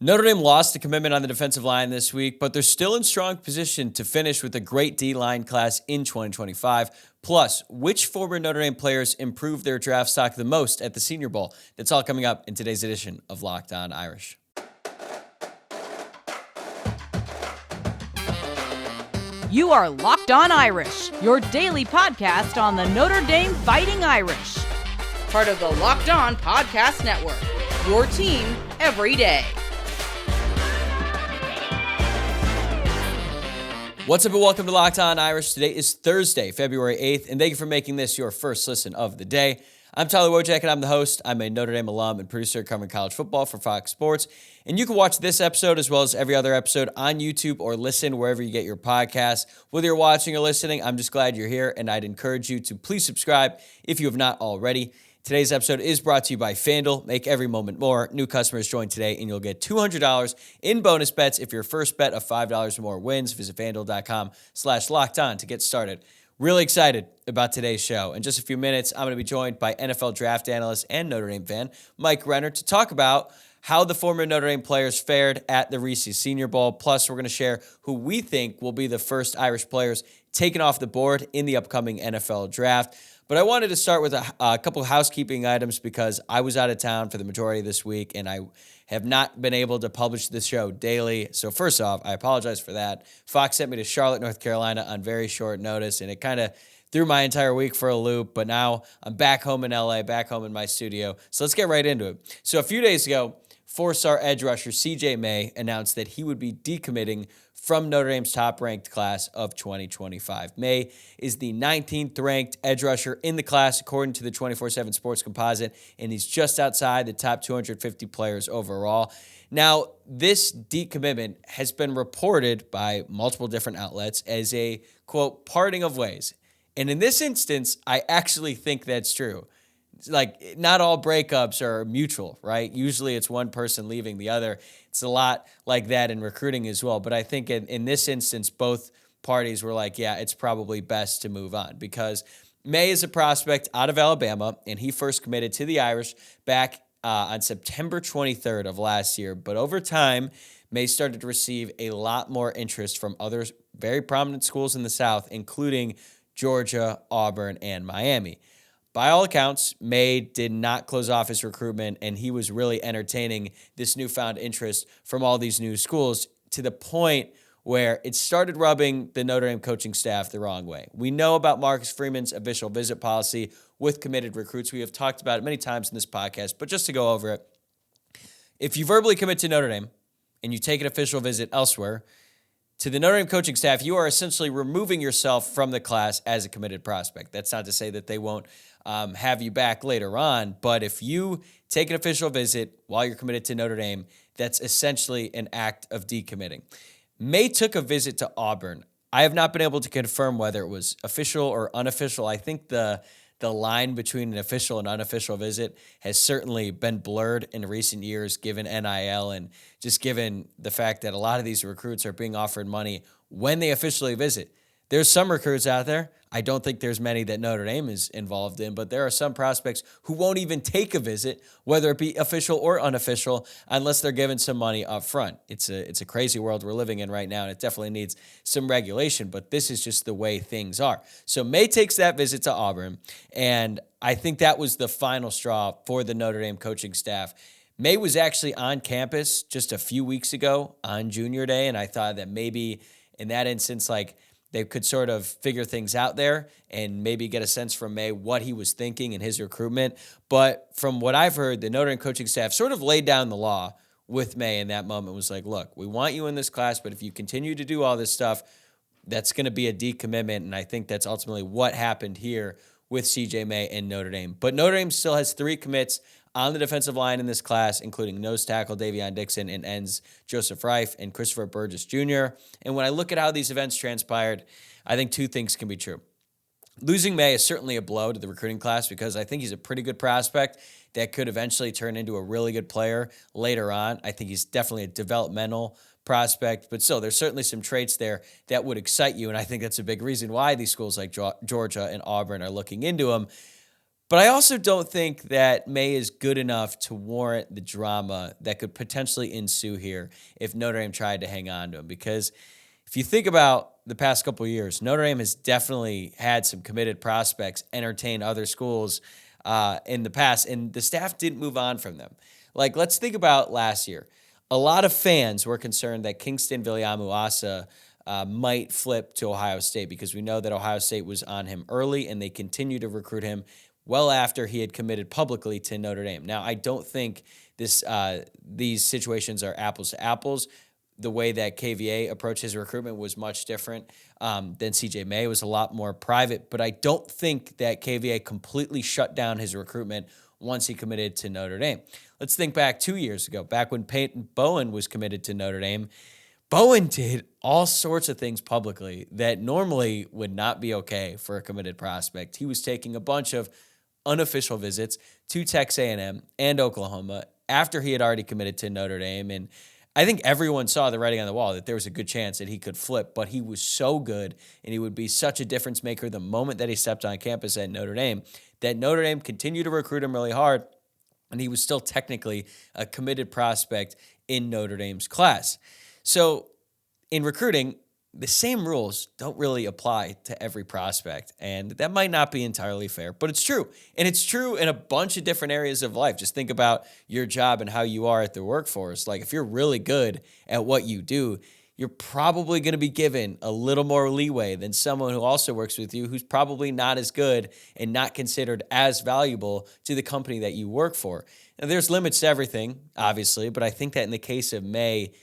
Notre Dame lost a commitment on the defensive line this week, but they're still in strong position to finish with a great D-line class in 2025. Plus, which former Notre Dame players improved their draft stock the most at the Senior Bowl? That's all coming up in today's edition of Locked On Irish. You are Locked On Irish, your daily podcast on the Notre Dame Fighting Irish. Part of the Locked On Podcast Network, your team every day. What's up and welcome to Locked On Irish. Today is Thursday, February 8th, and thank you for making this your first listen of the day. I'm Tyler Wojciak, and I'm the host. I'm a Notre Dame alum and producer covering college football for Fox Sports. And you can watch this episode as well as every other episode on YouTube or listen wherever you get your podcasts. Whether you're watching or listening, I'm just glad you're here, and I'd encourage you to please subscribe if you have not already. Today's episode is brought to you by FanDuel. Make every moment more. New customers join today, and you'll get $200 in bonus bets if your first bet of $5 or more wins. Visit FanDuel.com/lockedon to get started. Really excited about today's show. In just a few minutes, I'm going to be joined by NFL draft analyst and Notre Dame fan Mike Renner to talk about how the former Notre Dame players fared at the Reeses Senior Bowl. Plus, we're going to share who we think will be the first Irish players taken off the board in the upcoming NFL draft. But I wanted to start with a couple of housekeeping items because I was out of town for the majority of this week, and I have not been able to publish the show daily. So first off, I apologize for that. Fox sent me to Charlotte, North Carolina on very short notice, and it kind of threw my entire week for a loop. But now I'm back home in LA, back home in my studio. So let's get right into it. So a few days ago, four-star edge rusher CJ May announced that he would be decommitting from Notre Dame's top-ranked class of 2025. May is the 19th ranked edge rusher in the class, according to the 24/7 Sports Composite, and he's just outside the top 250 players overall. Now, this decommitment has been reported by multiple different outlets as a, quote, parting of ways. And in this instance, I actually think that's true. Like, not all breakups are mutual, right? Usually it's one person leaving the other. It's a lot like that in recruiting as well. But I think in this instance, both parties were like, yeah, it's probably best to move on because May is a prospect out of Alabama, and he first committed to the Irish back on September 23rd of last year. But over time, May started to receive a lot more interest from other very prominent schools in the South, including Georgia, Auburn, and Miami. By all accounts, May did not close off his recruitment, and he was really entertaining this newfound interest from all these new schools to the point where it started rubbing the Notre Dame coaching staff the wrong way. We know about Marcus Freeman's official visit policy with committed recruits. We have talked about it many times in this podcast, but just to go over it, if you verbally commit to Notre Dame and you take an official visit elsewhere, to the Notre Dame coaching staff, you are essentially removing yourself from the class as a committed prospect. That's not to say that they won't have you back later on, but if you take an official visit while you're committed to Notre Dame, that's essentially an act of decommitting. May took a visit to Auburn. I have not been able to confirm whether it was official or unofficial. I think the line between an official and unofficial visit has certainly been blurred in recent years, given NIL and just given the fact that a lot of these recruits are being offered money when they officially visit. There's some recruits out there. I don't think there's many that Notre Dame is involved in, but there are some prospects who won't even take a visit, whether it be official or unofficial, unless they're given some money up front. It's a crazy world we're living in right now, and it definitely needs some regulation, but this is just the way things are. So May takes that visit to Auburn, and I think that was the final straw for the Notre Dame coaching staff. May was actually on campus just a few weeks ago on Junior Day, and I thought that maybe in that instance, like, they could sort of figure things out there and maybe get a sense from May what he was thinking in his recruitment. But from what I've heard, the Notre Dame coaching staff sort of laid down the law with May in that moment. Was like, look, we want you in this class, but if you continue to do all this stuff, that's going to be a decommitment. And I think that's ultimately what happened here with CJ May and Notre Dame. But Notre Dame still has 3 commits on the defensive line in this class, including nose tackle Davion Dixon and ends Joseph Reif and Christopher Burgess Jr. And when I look at how these events transpired, I think 2 things can be true. Losing May is certainly a blow to the recruiting class because I think he's a pretty good prospect that could eventually turn into a really good player later on. I think he's definitely a developmental prospect, but still, there's certainly some traits there that would excite you, and I think that's a big reason why these schools like Georgia and Auburn are looking into him. But I also don't think that May is good enough to warrant the drama that could potentially ensue here if Notre Dame tried to hang on to him. Because if you think about the past couple of years, Notre Dame has definitely had some committed prospects entertain other schools in the past, and the staff didn't move on from them. Like, let's think about last year. A lot of fans were concerned that Kingston Viliamu-Asa might flip to Ohio State because we know that Ohio State was on him early, and they continued to recruit him well after he had committed publicly to Notre Dame. Now, I don't think these situations are apples to apples. The way that KVA approached his recruitment was much different than CJ May. It was a lot more private, but I don't think that KVA completely shut down his recruitment once he committed to Notre Dame. Let's think back 2 years ago, back when Peyton Bowen was committed to Notre Dame. Bowen did all sorts of things publicly that normally would not be okay for a committed prospect. He was taking a bunch of unofficial visits to Texas A&M and Oklahoma after he had already committed to Notre Dame. And I think everyone saw the writing on the wall that there was a good chance that he could flip, but he was so good and he would be such a difference maker the moment that he stepped on campus at Notre Dame that Notre Dame continued to recruit him really hard, and he was still technically a committed prospect in Notre Dame's class. So in recruiting, the same rules don't really apply to every prospect, and that might not be entirely fair, but it's true. And it's true in a bunch of different areas of life. Just think about your job and how you are at the workforce. Like, if you're really good at what you do, you're probably going to be given a little more leeway than someone who also works with you who's probably not as good and not considered as valuable to the company that you work for. Now, there's limits to everything, obviously, but I think that in the case of May,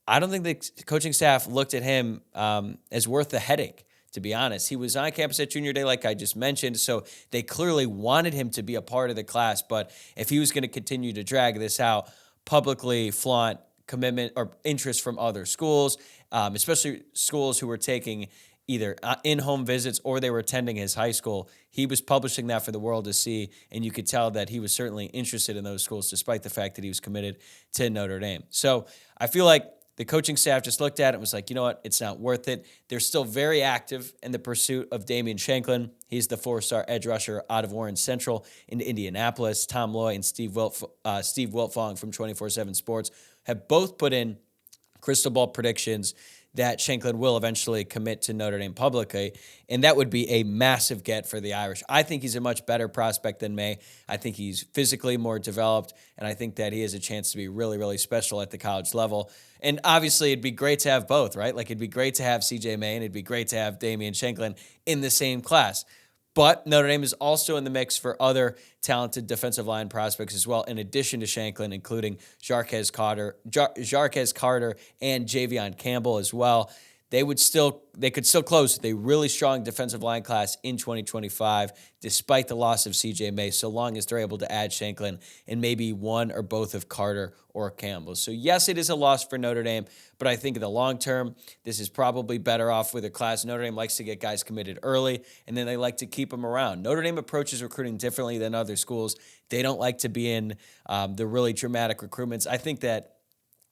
I don't think the coaching staff looked at him as worth the headache, to be honest. He was on campus at junior day, like I just mentioned, so they clearly wanted him to be a part of the class. But if he was going to continue to drag this out, publicly flaunt commitment or interest from other schools, especially schools who were taking either in-home visits or they were attending his high school, he was publishing that for the world to see, and you could tell that he was certainly interested in those schools despite the fact that he was committed to Notre Dame. So I feel like the coaching staff just looked at it and was like, you know what, it's not worth it. They're still very active in the pursuit of Damian Shanklin. He's the 4-star edge rusher out of Warren Central in Indianapolis. Tom Loy and Steve Wiltfong from 24/7 Sports have both put in crystal ball predictions that Shanklin will eventually commit to Notre Dame publicly, and that would be a massive get for the Irish. I think he's a much better prospect than May. I think he's physically more developed, and I think that he has a chance to be really, really special at the college level. And obviously, it'd be great to have both, right? Like, it'd be great to have CJ May, and it'd be great to have Damian Shanklin in the same class. But Notre Dame is also in the mix for other talented defensive line prospects as well, in addition to Shanklin, including Jarquez Carter and Javion Campbell as well. They could still close with a really strong defensive line class in 2025, despite the loss of CJ May, so long as they're able to add Shanklin and maybe one or both of Carter or Campbell. So yes, it is a loss for Notre Dame, but I think in the long term, this is probably better off with a class. Notre Dame likes to get guys committed early, and then they like to keep them around. Notre Dame approaches recruiting differently than other schools. They don't like to be in the really dramatic recruitments. I think that,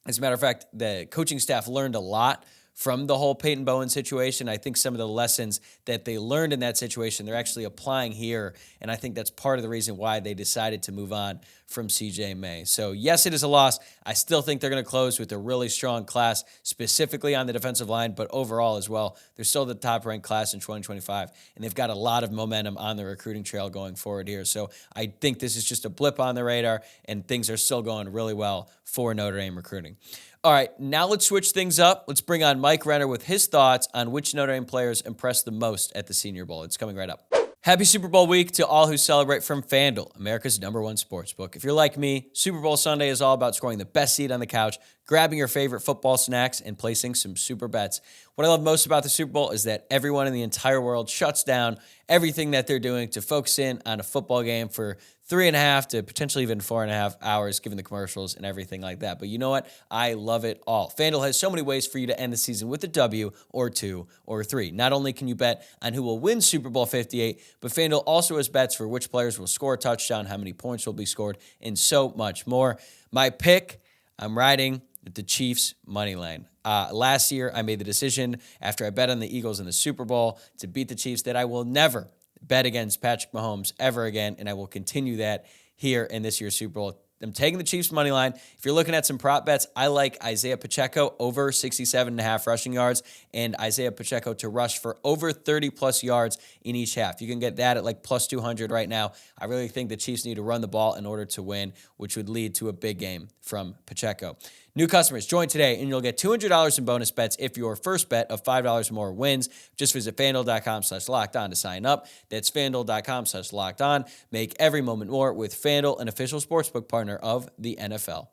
as a matter of fact, the coaching staff learned a lot from the whole Peyton Bowen situation. I think some of the lessons that they learned in that situation, they're actually applying here, and I think that's part of the reason why they decided to move on from CJ May. So yes, it is a loss. I still think they're going to close with a really strong class, specifically on the defensive line, but overall as well. They're still the top-ranked class in 2025, and they've got a lot of momentum on the recruiting trail going forward here. So I think this is just a blip on the radar, and things are still going really well for Notre Dame recruiting. All right, now let's switch things up. Let's bring on Mike Renner with his thoughts on which Notre Dame players impressed the most at the Senior Bowl. It's coming right up. Happy Super Bowl week to all who celebrate from FanDuel, America's #1 sportsbook. If you're like me, Super Bowl Sunday is all about scoring the best seat on the couch, grabbing your favorite football snacks, and placing some super bets. What I love most about the Super Bowl is that everyone in the entire world shuts down everything that they're doing to focus in on a football game for 3.5 to potentially even 4.5 hours, given the commercials and everything like that. But you know what? I love it all. FanDuel has so many ways for you to end the season with a W or 2 or 3. Not only can you bet on who will win Super Bowl 58, but FanDuel also has bets for which players will score a touchdown, how many points will be scored, and so much more. My pick, I'm riding with the Chiefs money line. Last year, I made the decision after I bet on the Eagles in the Super Bowl to beat the Chiefs that I will never bet against Patrick Mahomes ever again, and I will continue that here in this year's Super Bowl. I'm taking the Chiefs money line. If you're looking at some prop bets, I like Isaiah Pacheco over 67.5 rushing yards and Isaiah Pacheco to rush for over 30-plus yards in each half. You can get that at like plus 200 right now. I really think the Chiefs need to run the ball in order to win, which would lead to a big game from Pacheco. New customers, join today, and you'll get $200 in bonus bets if your first bet of $5 or more wins. Just visit FanDuel.com/lockedon to sign up. That's FanDuel.com/lockedon. Make every moment more with FanDuel, an official sportsbook partner of the NFL.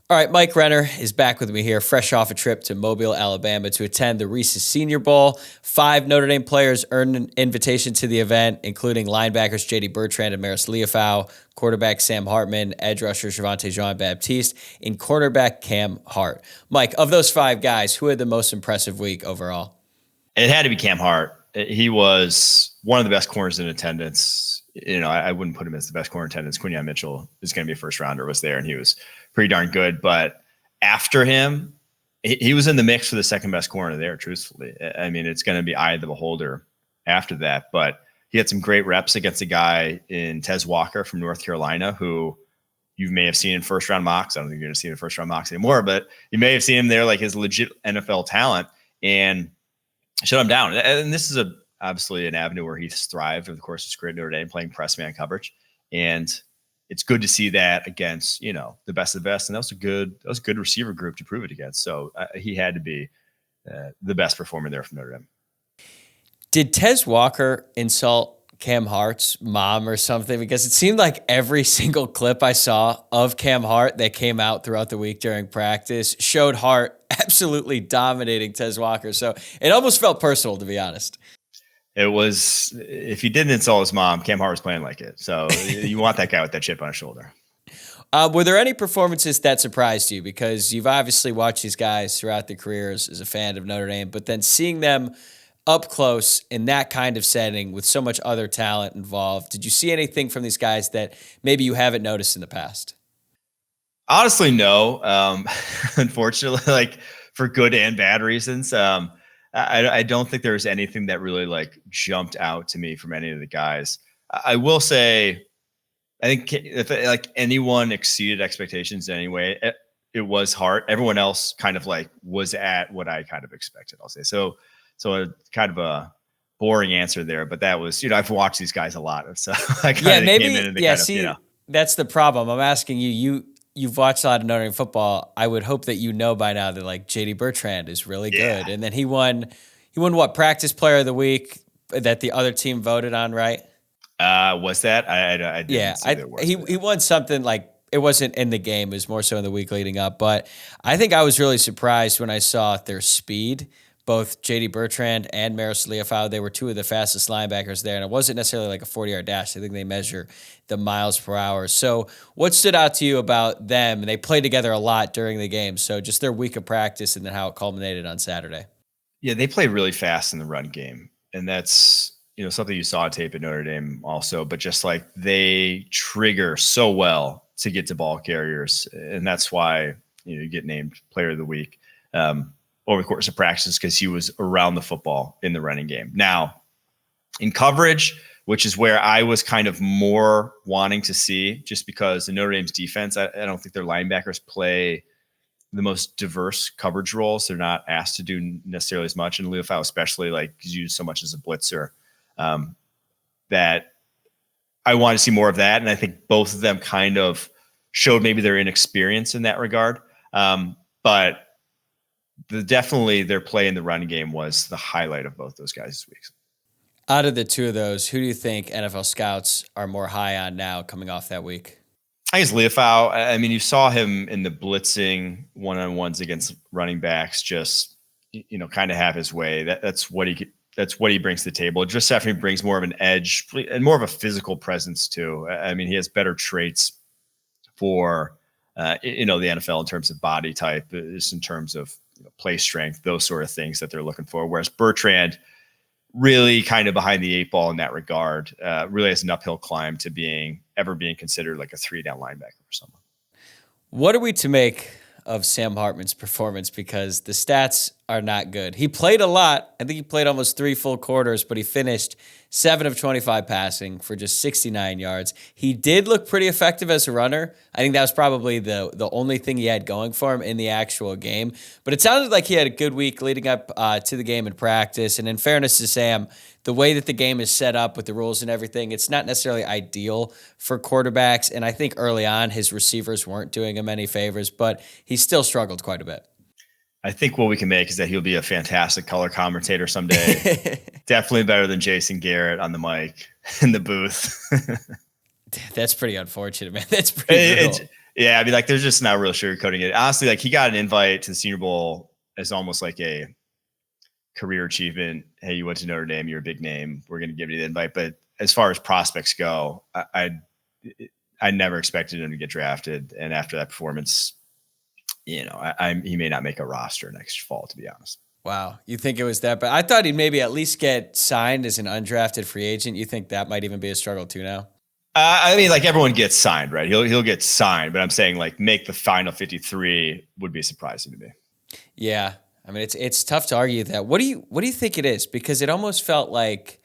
All right, Mike Renner is back with me here, fresh off a trip to Mobile, Alabama to attend the Reeses Senior Bowl. 5 Notre Dame players earned an invitation to the event, including linebackers J.D. Bertrand and Maris Leofau, quarterback Sam Hartman, edge rusher Javonte Jean-Baptiste, and quarterback Cam Hart. Mike, of those 5 guys, who had the most impressive week overall? It had to be Cam Hart. He was one of the best corners in attendance. I wouldn't put him as the best corner in attendance. Quinyon Mitchell is going to be a first rounder, was there, and he was pretty darn good. But after him, he was in the mix for the second best corner there, truthfully. I mean, it's going to be eye of the beholder after that. But he had some great reps against a guy in Tez Walker from North Carolina, who you may have seen in first round mocks. I don't think you're going to see him in first round mocks anymore, but you may have seen him there like his legit NFL talent, and shut him down. And this is obviously an avenue where he's thrived over the course of his career at Notre Dame, playing press man coverage. And it's good to see that against, the best of the best. And that was a good receiver group to prove it against. So he had to be the best performer there from Notre Dame. Did Tez Walker insult Cam Hart's mom or something? Because it seemed like every single clip I saw of Cam Hart that came out throughout the week during practice showed Hart absolutely dominating Tez Walker. So it almost felt personal, to be honest. It was, if he didn't insult his mom, Cam Hart was playing like it. So you want that guy with that chip on his shoulder. Were there any performances that surprised you? Because you've obviously watched these guys throughout their careers as a fan of Notre Dame, but then seeing them up close in that kind of setting with so much other talent involved, did you see anything from these guys that maybe you haven't noticed in the past? Honestly, no. Unfortunately, like for good and bad reasons. I don't think there was anything that really like jumped out to me from any of the guys. I will say, I think if like anyone exceeded expectations in any way, it was Hart. Everyone else kind of like was at what I kind of expected, I'll say. So a kind of a boring answer there, but that was, I've watched these guys a lot. So I kind of came in and kind of, that's the problem. I'm asking you've watched a lot of Notre Dame football. I would hope that you know by now that like J.D. Bertrand is really good. And then he won what, practice player of the week that the other team voted on, right? Was that? I didn't see that word. He won something like, it wasn't in the game, it was more so in the week leading up. But I think I was really surprised when I saw their speed. Both J.D. Bertrand and Maris Leofau, they were 2 of the fastest linebackers there, and it wasn't necessarily like a 40-yard dash. I think they measure the miles per hour. So what stood out to you about them? And they played together a lot during the game, so just their week of practice and then how it culminated on Saturday. Yeah, they play really fast in the run game, and that's something you saw on tape at Notre Dame also, but just like they trigger so well to get to ball carriers, and that's why you get named player of the week. Over the course of practice, because he was around the football in the running game. Now, in coverage, which is where I was kind of more wanting to see, just because the Notre Dame's defense, I don't think their linebackers play the most diverse coverage roles. They're not asked to do necessarily as much, and Leofau especially, like, he's used so much as a blitzer, that I want to see more of that. And I think both of them kind of showed maybe their inexperience in that regard. But definitely their play in the run game was the highlight of both those guys this week. Out of the 2 of those, who do you think NFL scouts are more high on now coming off that week? I guess Leofau. I mean, you saw him in the blitzing one-on-ones against running backs, just, kind of have his way. That's what he brings to the table. Just definitely brings more of an edge and more of a physical presence too. I mean, he has better traits for, the NFL in terms of body type, just in terms of play strength, those sort of things that they're looking for. Whereas Bertrand really kind of behind the 8 ball in that regard, really has an uphill climb to being considered like a 3-down linebacker for someone. What are we to make of Sam Hartman's performance? Because the stats are not good. He played a lot. I think he played almost 3 full quarters, but he finished 7 of 25 passing for just 69 yards. He did look pretty effective as a runner. I think that was probably the only thing he had going for him in the actual game. But it sounded like he had a good week leading up to the game in practice. And in fairness to Sam, the way that the game is set up with the rules and everything, it's not necessarily ideal for quarterbacks. And I think early on his receivers weren't doing him any favors, but he still struggled quite a bit. I think what we can make is that he'll be a fantastic color commentator someday. Definitely better than Jason Garrett on the mic in the booth. That's pretty unfortunate, man. That's pretty brutal. Yeah, I mean, like, there's just not real sugarcoating it. Honestly, like, he got an invite to the Senior Bowl as almost like a career achievement. Hey, you went to Notre Dame, you're a big name, we're going to give you the invite. But as far as prospects go, I never expected him to get drafted. And after that performance, you know, he may not make a roster next fall, to be honest. Wow. You think it was that? But I thought he'd maybe at least get signed as an undrafted free agent. You think that might even be a struggle too now? I mean, like, everyone gets signed, right? He'll get signed, but I'm saying, like, make the final 53 would be surprising to me. Yeah. I mean, it's tough to argue that. What do you think it is? Because it almost felt like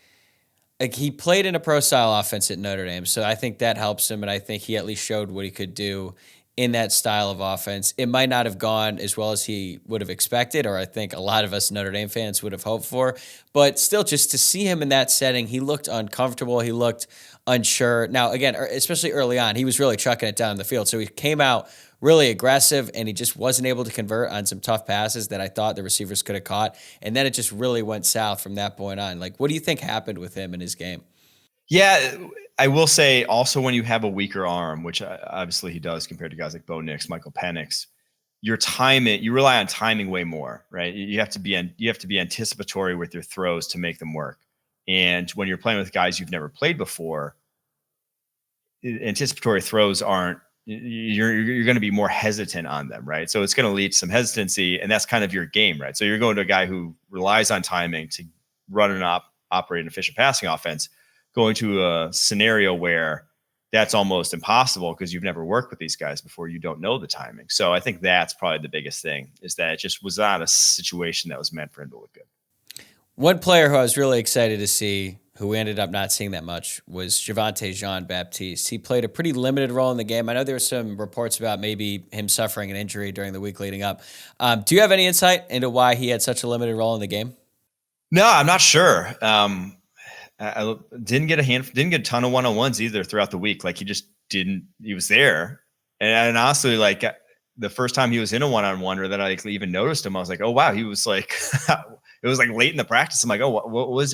he played in a pro style offense at Notre Dame. So I think that helps him. And I think he at least showed what he could do in that style of offense. It might not have gone as well as he would have expected, or I think a lot of us Notre Dame fans would have hoped for. But still, just to see him in that setting, he looked uncomfortable. He looked unsure. Now, again, especially early on, he was really chucking it down the field. So he came out really aggressive, and he just wasn't able to convert on some tough passes that I thought the receivers could have caught. And then it just really went south from that point on. Like, what do you think happened with him in his game? Yeah, I will say also, when you have a weaker arm, which obviously he does compared to guys like Bo Nix, Michael Penix, you rely on timing way more, right? You have to be anticipatory with your throws to make them work. And when you're playing with guys you've never played before, anticipatory throws you're going to be more hesitant on them, right? So it's going to lead to some hesitancy, and that's kind of your game, right? So you're going to a guy who relies on timing to run and operate an efficient passing offense, going to a scenario where that's almost impossible because you've never worked with these guys before. You don't know the timing. So I think that's probably the biggest thing, is that it just was not a situation that was meant for him to look good. One player who I was really excited to see, who we ended up not seeing that much, was Javonte Jean-Baptiste. He played a pretty limited role in the game. I know there were some reports about maybe him suffering an injury during the week leading up. Do you have any insight into why he had such a limited role in the game? No, I'm not sure. I didn't get a ton of one-on-ones either throughout the week. Like, he was there. And honestly, like, the first time he was in a one-on-one, or that I even noticed him, I was like, oh wow, he was like, it was like late in the practice. I'm like, oh,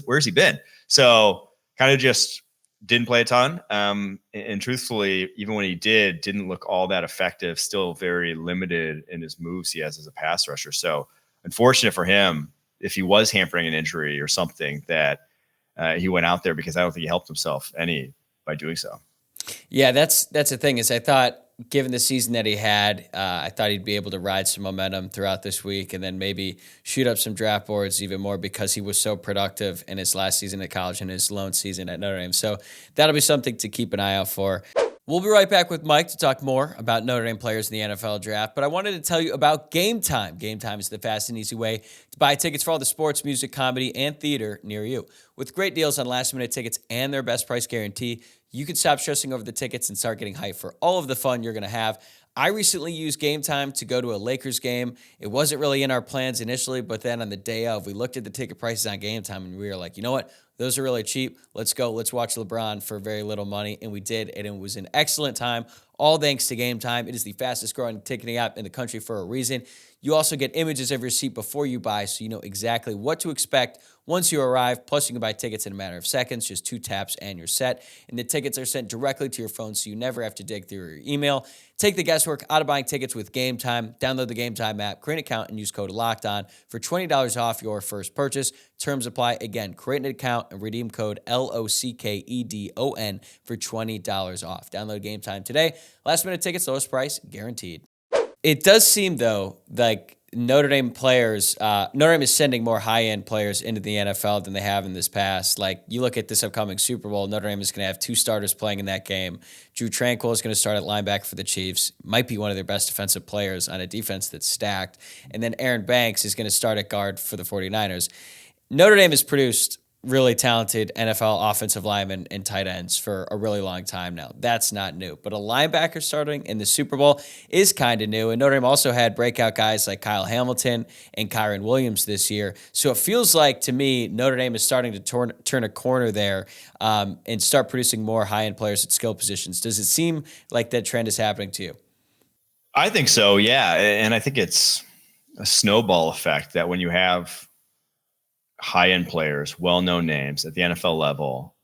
where's he been? So kind of just didn't play a ton. And truthfully, even when he didn't look all that effective, still very limited in his moves he has as a pass rusher. So unfortunate for him, if he was hampering an injury or something, that he went out there, because I don't think he helped himself any by doing so. Yeah, that's the thing, is I thought, given the season that he had, I thought he'd be able to ride some momentum throughout this week and then maybe shoot up some draft boards even more, because he was so productive in his last season at college and his lone season at Notre Dame. So that'll be something to keep an eye out for. We'll be right back with Mike to talk more about Notre Dame players in the NFL draft, but I wanted to tell you about Gametime. Gametime is the fast and easy way to buy tickets for all the sports, music, comedy, and theater near you. With great deals on last-minute tickets and their best price guarantee, you can stop stressing over the tickets and start getting hyped for all of the fun you're going to have. I recently used Gametime to go to a Lakers game. It wasn't really in our plans initially, but then on the day of, we looked at the ticket prices on Gametime, and we were like, you know what? Those are really cheap. Let's go. Let's watch LeBron for very little money. And we did, and it was an excellent time, all thanks to Gametime. It is the fastest growing ticketing app in the country for a reason. You also get images of your seat before you buy, so you know exactly what to expect once you arrive. Plus, you can buy tickets in a matter of seconds, just 2 taps and you're set. And the tickets are sent directly to your phone, so you never have to dig through your email. Take the guesswork out of buying tickets with Gametime. Download the Gametime app, create an account, and use code LOCKEDON for $20 off your first purchase. Terms apply. Again, create an account and redeem code LOCKEDON for $20 off. Download Gametime today. Last minute tickets, lowest price, guaranteed. It does seem, though, like Notre Dame players, Notre Dame is sending more high-end players into the NFL than they have in this past. Like, you look at this upcoming Super Bowl, Notre Dame is going to have 2 starters playing in that game. Drew Tranquill is going to start at linebacker for the Chiefs, might be one of their best defensive players on a defense that's stacked. And then Aaron Banks is going to start at guard for the 49ers. Notre Dame has produced really talented NFL offensive linemen and tight ends for a really long time now. That's not new. But a linebacker starting in the Super Bowl is kind of new. And Notre Dame also had breakout guys like Kyle Hamilton and Kyron Williams this year. So it feels like, to me, Notre Dame is starting to turn a corner there and start producing more high-end players at skill positions. Does it seem like that trend is happening to you? I think so, yeah. And I think it's a snowball effect that when you have high-end players, well-known names at the NFL level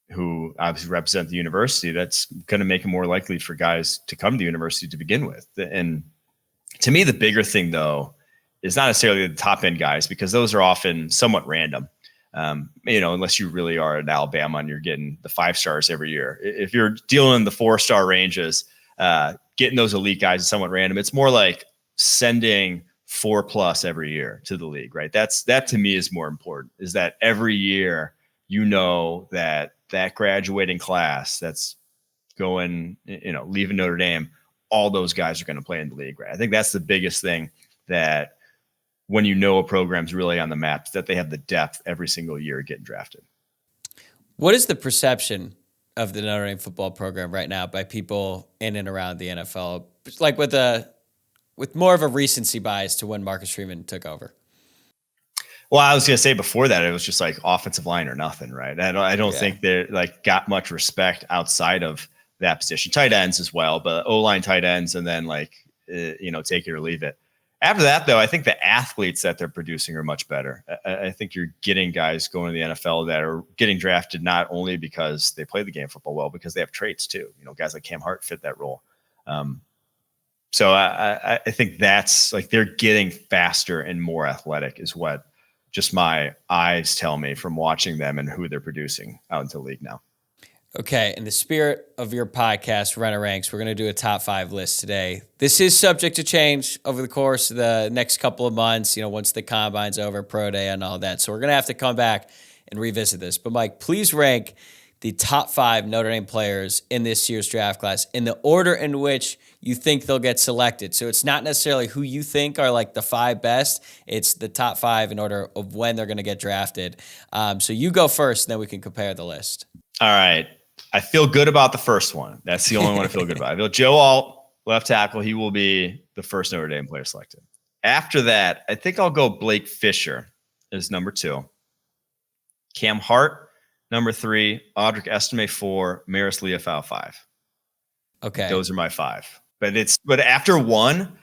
who obviously represent the university, that's going to make it more likely for guys to come to the university to begin with. And to me, the bigger thing, though, is not necessarily the top-end guys, because those are often somewhat random, unless you really are at Alabama and you're getting the 5 stars every year. If you're dealing in the 4-star ranges, getting those elite guys is somewhat random. It's more like sending 4+ every year to the league, right? That to me is more important, is that every year, that graduating class that's going, leaving Notre Dame, all those guys are going to play in the league, right? I think that's the biggest thing, that when a program's really on the map, that they have the depth every single year getting drafted. What is the perception of the Notre Dame football program right now by people in and around the NFL, like with more of a recency bias to when Marcus Freeman took over? Well, I was going to say before that, it was just like offensive line or nothing, right? I don't think they got much respect outside of that position. Tight ends as well, but O-line, tight ends, and then take it or leave it. After that, though, I think the athletes that they're producing are much better. I think you're getting guys going to the NFL that are getting drafted not only because they play the game of football well, because they have traits too. Guys like Cam Hart fit that role. So I think that's they're getting faster and more athletic is what just my eyes tell me from watching them and who they're producing out into the league now. Okay, in the spirit of your podcast, Renner Ranks, we're going to do a top 5 list today. This is subject to change over the course of the next couple of months, once the combine's over, pro day and all that. So we're going to have to come back and revisit this. But Mike, please rank the top 5 Notre Dame players in this year's draft class in the order in which you think they'll get selected. So it's not necessarily who you think are the 5 best. It's the top 5 in order of when they're going to get drafted. So you go first, and then we can compare the list. All right. I feel good about the first one. That's the only one I feel good about. I feel Joe Alt, left tackle, he will be the first Notre Dame player selected. After that, I think I'll go Blake Fischer as number 2. Cam Hart, number 3, Audric Estime 4, Maris Leofau 5. Okay. Those are my 5. But after 1,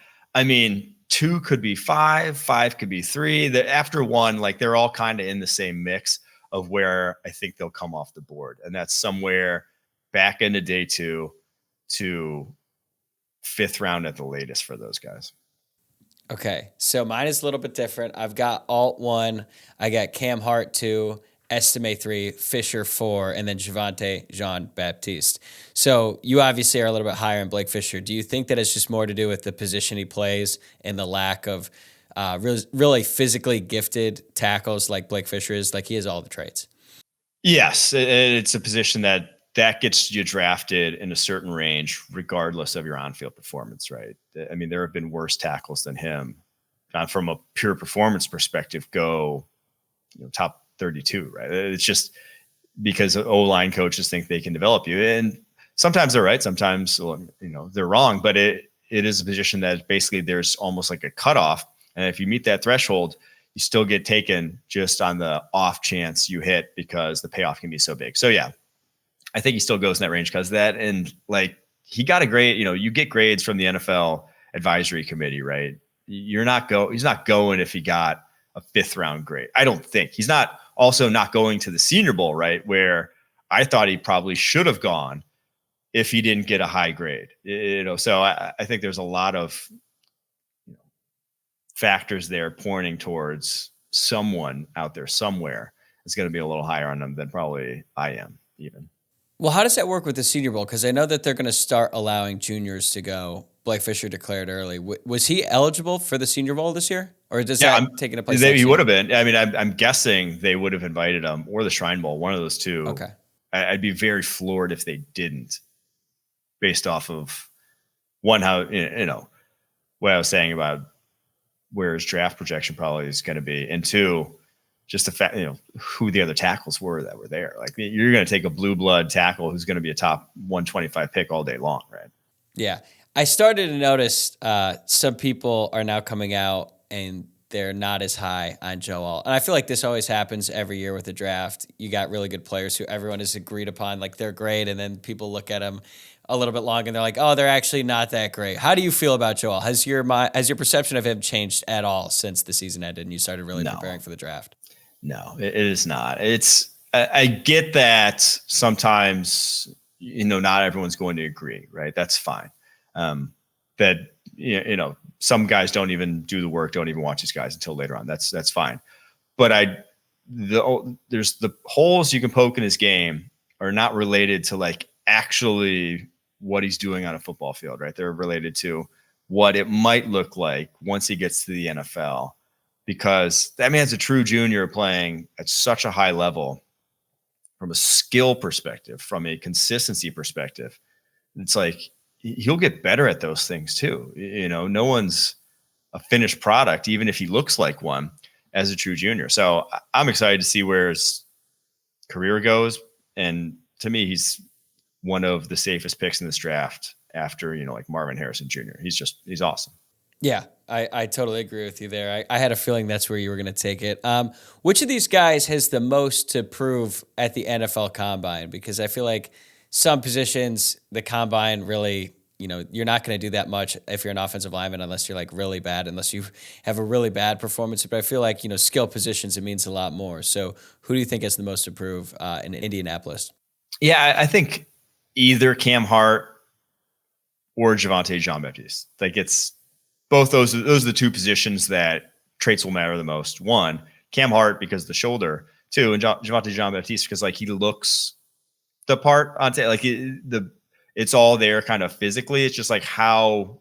2 could be 5, 5 could be 3. After 1, they're all kind of in the same mix of where I think they'll come off the board. And that's somewhere back into day 2 to 5th round at the latest for those guys. Okay. So mine is a little bit different. I've got Alt 1. I got Cam Hart 2. Estime 3, Fischer 4, and then Javonte Jean-Baptiste. So you obviously are a little bit higher in Blake Fischer. Do you think that it's just more to do with the position he plays and the lack of really physically gifted tackles like Blake Fischer is? He has all the traits. Yes, it's a position that gets you drafted in a certain range regardless of your on-field performance, right? There have been worse tackles than him. From a pure performance perspective, go top 32, right? It's just because O-line coaches think they can develop you, and sometimes they're right, sometimes they're wrong. But it is a position that basically there's almost like a cutoff, and if you meet that threshold, you still get taken just on the off chance you hit, because the payoff can be so big. So yeah, I think he still goes in that range because of that. And he got a grade. You get grades from the NFL advisory committee, right? He's not going if he got a 5th round grade. I don't think he's also not going to the Senior Bowl, right? Where I thought he probably should have gone if he didn't get a high grade, So I think there's a lot of factors there pointing towards someone out there somewhere is going to be a little higher on them than probably I am even. Well, how does that work with the Senior Bowl? Because I know that they're going to start allowing juniors to go, Blake Fischer declared early. Was he eligible for the Senior Bowl this year? Or does that taking a place? He would have been. I mean, I'm guessing they would have invited him, or the Shrine Bowl, one of those two. Okay. I'd be very floored if they didn't, based off of one, how, what I was saying about where his draft projection probably is going to be, and two, just the fact, who the other tackles were that were there. Like, you're going to take a blue blood tackle who's going to be a top 125 pick all day long, right? Yeah. I started to notice some people are now coming out and they're not as high on Joel. And I feel like this always happens every year with the draft. You got really good players who everyone has agreed upon, like they're great, and then people look at them a little bit longer and they're like, oh, they're actually not that great. How do you feel about Joel? Has your perception of him changed at all since the season ended and you started really preparing for the draft? No, it is not. I get that sometimes, not everyone's going to agree, right? That's fine. That, some guys don't even do the work, don't even watch these guys until later on. That's fine. But there's the holes you can poke in his game are not related to like actually what he's doing on a football field, right? They're related to what it might look like once he gets to the NFL, because that man's a true junior playing at such a high level from a skill perspective, from a consistency perspective. It's like, he'll get better at those things too. No one's a finished product, even if he looks like one, as a true junior. So I'm excited to see where his career goes. And to me, he's one of the safest picks in this draft after, like Marvin Harrison Jr. He's awesome. Yeah, I totally agree with you there. I had a feeling that's where you were going to take it. Which of these guys has the most to prove at the NFL Combine? Because I feel like some positions, the Combine really, you're not going to do that much if you're an offensive lineman unless you're like really bad, unless you have a really bad performance. But I feel like, skill positions, it means a lot more. So who do you think has the most to prove in Indianapolis? Yeah, I think either Cam Hart or Javonte Jean-Baptiste. Like, it's both those are the two positions that traits will matter the most. One, Cam Hart because of the shoulder. Two, and Javonte Jean-Baptiste because like he looks the part on like it's all there kind of physically. It's just like how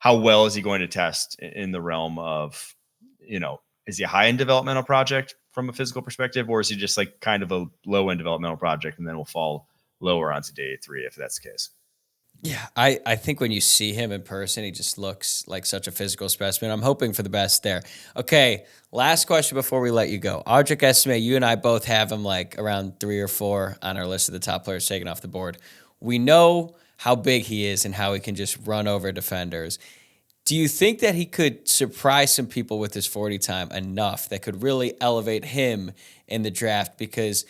well is he going to test in the realm of, is he a high-end developmental project from a physical perspective, or is he just like kind of a low-end developmental project and then will fall lower onto day 3 if that's the case? Yeah, I think when you see him in person, he just looks like such a physical specimen. I'm hoping for the best there. Okay, last question before we let you go. Audric estimate, you and I both have him like around 3 or 4 on our list of the top players taken off the board. We know how big he is and how he can just run over defenders. Do you think that he could surprise some people with his 40 time enough that could really elevate him in the draft? Because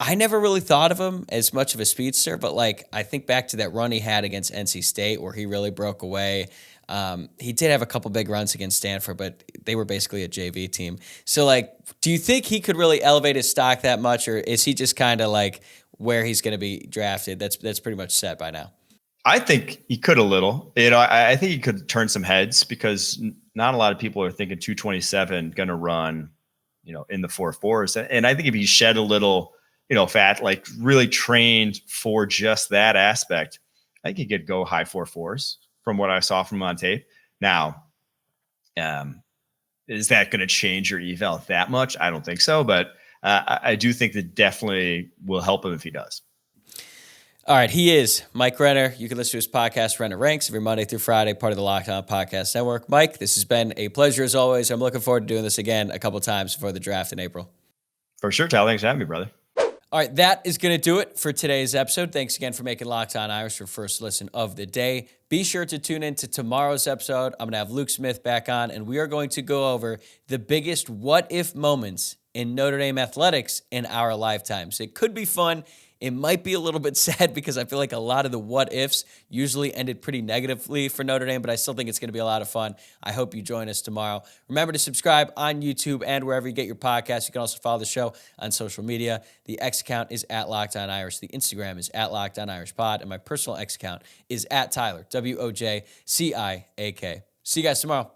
I never really thought of him as much of a speedster, but like I think back to that run he had against NC State where he really broke away. He did have a couple big runs against Stanford, but they were basically a JV team. So like, do you think he could really elevate his stock that much, or is he just kind of like where he's going to be drafted? That's pretty much set by now. I think he could a little. I think he could turn some heads because not a lot of people are thinking 227 going to run, in the 4.4s. And I think if he shed a little, fat, like really trained for just that aspect, I think he could go high 4.4s from what I saw from him on tape. Now, is that going to change your eval that much? I don't think so, but I do think that definitely will help him if he does. All right, he is Mike Renner. You can listen to his podcast, Renner Ranks, every Monday through Friday, part of the Locked On Podcast Network. Mike, this has been a pleasure as always. I'm looking forward to doing this again a couple times before the draft in April. For sure, Tal. Thanks for having me, brother. All right, that is going to do it for today's episode. Thanks again for making Locked On Irish your first listen of the day. Be sure to tune in to tomorrow's episode. I'm going to have Luke Smith back on, and we are going to go over the biggest what-if moments in Notre Dame athletics in our lifetimes. It could be fun. It might be a little bit sad because I feel like a lot of the what-ifs usually ended pretty negatively for Notre Dame, but I still think it's going to be a lot of fun. I hope you join us tomorrow. Remember to subscribe on YouTube and wherever you get your podcasts. You can also follow the show on social media. The X account is at Locked On Irish. The Instagram is at Locked On Irish Pod, and my personal X account is at Tyler, WOJCIAK. See you guys tomorrow.